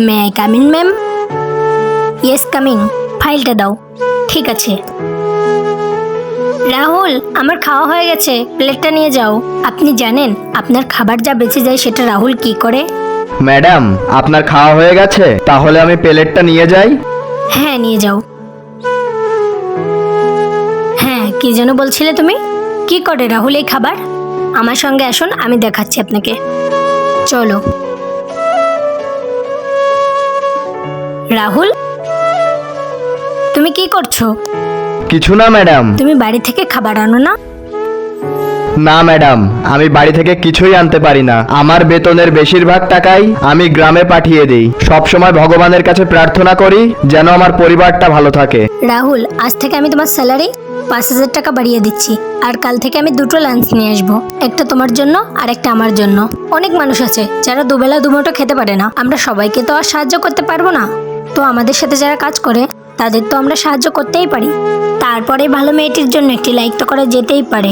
May I come in ma'am? Yes coming. ফাইলটা দাও। ঠিক আছে। রাহুল, আমার খাওয়া হয়ে গেছে, প্লেটটা নিয়ে যাও। আপনি জানেন আপনার খাবার যা বেঁচে যায় সেটা রাহুল কি করে? ম্যাডাম, আপনার খাওয়া হয়ে গেছে, তাহলে আমি প্লেটটা নিয়ে যাই। হ্যাঁ, নিয়ে যাও। হ্যাঁ, কি যেন বলছিলে তুমি? কি করে রাহুল এই খাবার? আমার সঙ্গে আসুন, আমি দেখাচ্ছি আপনাকে। চলো। রাহুল, তুমি কি করছো? কিছু না ম্যাডাম। তুমি বাড়ি থেকে খাবার আনো না? না ম্যাডাম, আমি বাড়ি থেকে কিছুই আনতে পারি না। আমার বেতনের বেশিরভাগ টাকাই আমি গ্রামে পাঠিয়ে দিই। সবসময় ভগবানের কাছে প্রার্থনা করি যেন আমার পরিবারটা ভালো থাকে। রাহুল, আজ থেকে আমি তোমার স্যালারি 5,000 টাকা বাড়িয়ে দিচ্ছি। আর কাল থেকে আমি দুটো লাঞ্চ নিয়ে আসবো, একটা তোমার জন্য আর একটা আমার জন্য। অনেক মানুষ আছে যারা দুবেলা দুমুঠো খেতে পারে না। আমরা সবাইকে তো আর সাহায্য করতে পারবো না, তো আমাদের সাথে যারা কাজ করে তাদের তো আমরা সাহায্য করতেই পারি। তারপরে ভালো মেয়েটির জন্য একটি লাইক তো করা যেতেই পারে।